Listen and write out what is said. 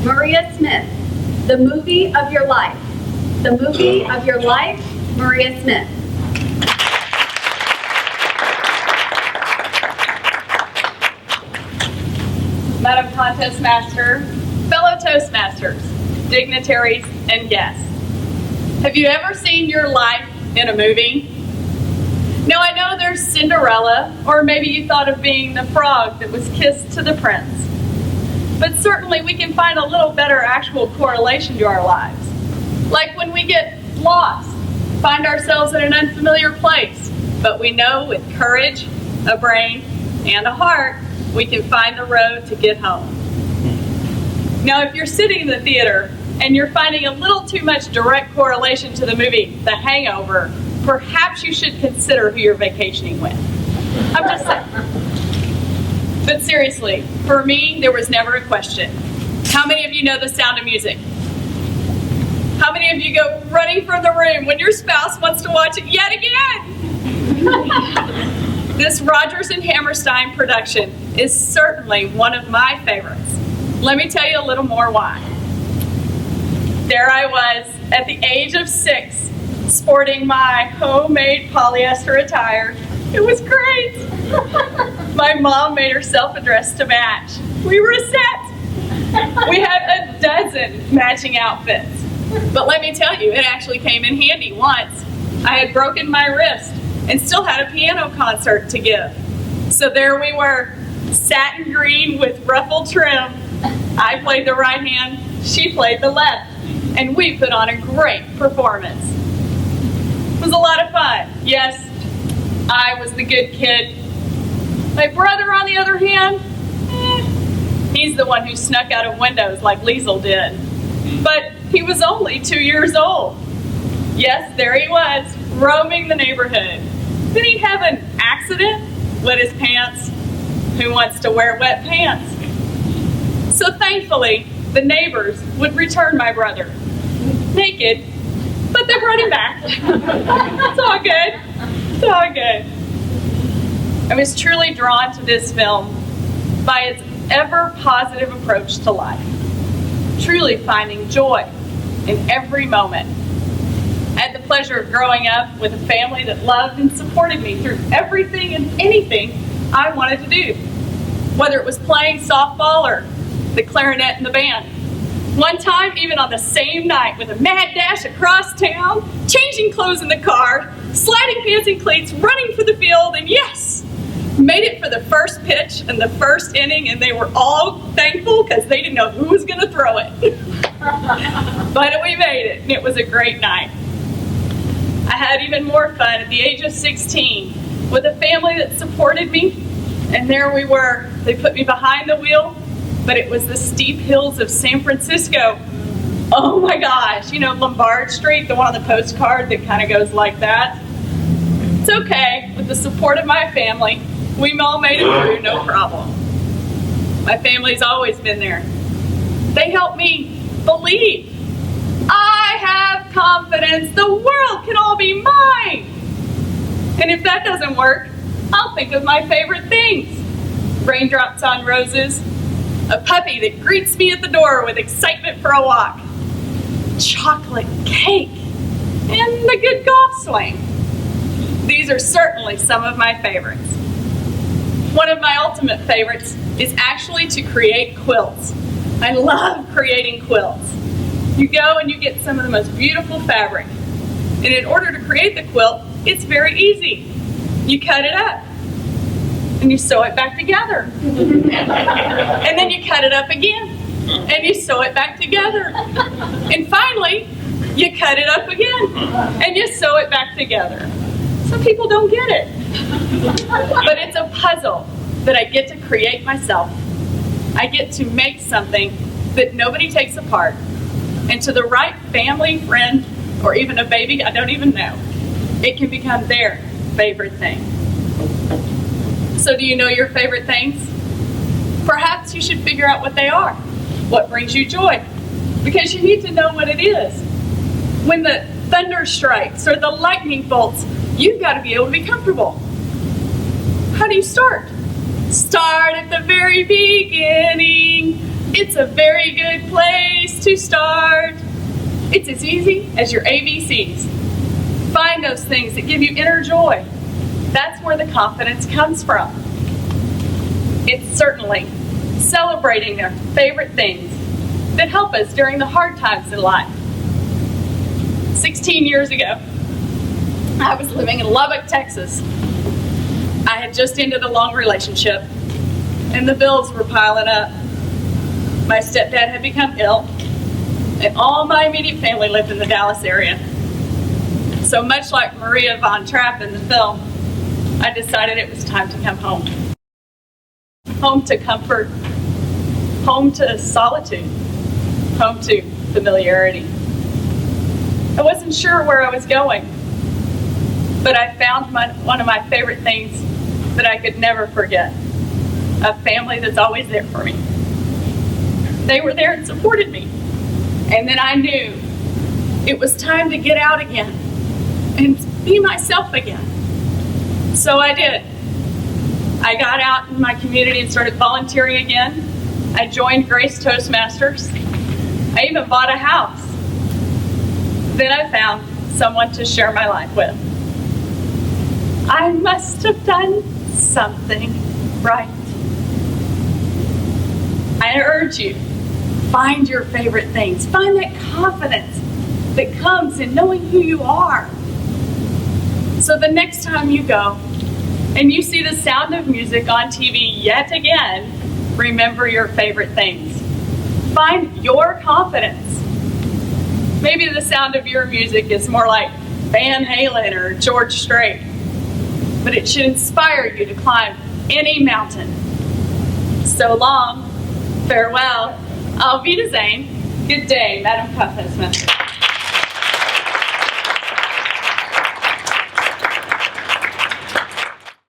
Maria Smith. The movie of your life. The movie of your life, Maria Smith. Madam Contest Master, fellow Toastmasters, dignitaries, and guests. Have you ever seen your life in a movie? Now I know there's Cinderella, or maybe you thought of being the frog that was kissed to the prince. But certainly we can find a little better actual correlation to our lives. Like when we get lost, find ourselves in an unfamiliar place, but we know with courage, a brain, and a heart, we can find the road to get home. Now, if you're sitting in the theater and you're finding a little too much direct correlation to the movie The Hangover, perhaps you should consider who you're vacationing with. I'm just saying. But seriously, for me, there was never a question. How many of you know the sound of music? How many of you go running from the room when your spouse wants to watch it yet again? This Rodgers and Hammerstein production is certainly one of my favorites. Let me tell you a little more why. There I was at the age of 6, sporting my homemade polyester attire. It was great. My mom made herself a dress to match. We were a set. We had a dozen matching outfits. But let me tell you, it actually came in handy once. I had broken my wrist and still had a piano concert to give. So there we were, satin green with ruffled trim. I played the right hand, she played the left, and we put on a great performance. It was a lot of fun. Yes, I was the good kid. My brother, on the other hand, he's the one who snuck out of windows like Liesl did. But he was only 2 years old. Yes, there he was, roaming the neighborhood. Then he'd have an accident, wet his pants. Who wants to wear wet pants? So thankfully, the neighbors would return my brother. Naked, but they brought him back. It's all good. It's all good. I was truly drawn to this film by its ever-positive approach to life. Truly finding joy in every moment. I had the pleasure of growing up with a family that loved and supported me through everything and anything I wanted to do. Whether it was playing softball or the clarinet in the band. One time, even on the same night, with a mad dash across town, changing clothes in the car, sliding pants and cleats, running for the field, and yes, made it for the first pitch and the first inning, and they were all thankful because they didn't know who was going to throw it. But we made it, and it was a great night. I had even more fun at the age of 16 with a family that supported me, and there we were. They put me behind the wheel, but it was the steep hills of San Francisco. Oh my gosh, you know Lombard Street, the one on the postcard that kind of goes like that? It's okay, with the support of my family, we all made it through, no problem. My family's always been there. They helped me believe. I have confidence, the world can all be mine. And if that doesn't work, I'll think of my favorite things. Raindrops on roses, a puppy that greets me at the door with excitement for a walk, chocolate cake, and a good golf swing. These are certainly some of my favorites. One of my ultimate favorites is actually to create quilts. I love creating quilts. You go and you get some of the most beautiful fabric. And in order to create the quilt, it's very easy. You cut it up and you sew it back together. And then you cut it up again and you sew it back together. And finally, you cut it up again and you sew it back together. Some people don't get it. But it's a puzzle that I get to create myself. I get to make something that nobody takes apart. And to the right family, friend, or even a baby I don't even know, it can become their favorite thing. So do you know your favorite things? Perhaps you should figure out what they are. What brings you joy? Because you need to know what it is. When the thunder strikes or the lightning bolts, you've got to be able to be comfortable. How do you start? Start at the very beginning. It's a very good place to start. It's as easy as your ABCs. Find those things that give you inner joy. That's where the confidence comes from. It's certainly celebrating their favorite things that help us during the hard times in life. 16 years ago, I was living in Lubbock, Texas. I had just ended a long relationship, and the bills were piling up. My stepdad had become ill, and all my immediate family lived in the Dallas area. So much like Maria von Trapp in the film, I decided it was time to come home. Home to comfort, home to solitude, home to familiarity. I wasn't sure where I was going, but I found one of my favorite things that I could never forget. A family that's always there for me. They were there and supported me. And then I knew it was time to get out again and be myself again. So I did. I got out in my community and started volunteering again. I joined Grace Toastmasters. I even bought a house. Then I found someone to share my life with. I must have done something right. I urge you, find your favorite things. Find that confidence that comes in knowing who you are. So the next time you go and you see the Sound of Music on TV yet again, remember your favorite things. Find your confidence. Maybe the sound of your music is more like Van Halen or George Strait, but it should inspire you to climb any mountain. So long, farewell, auf Wiedersehen, good day, Madam Toastmaster.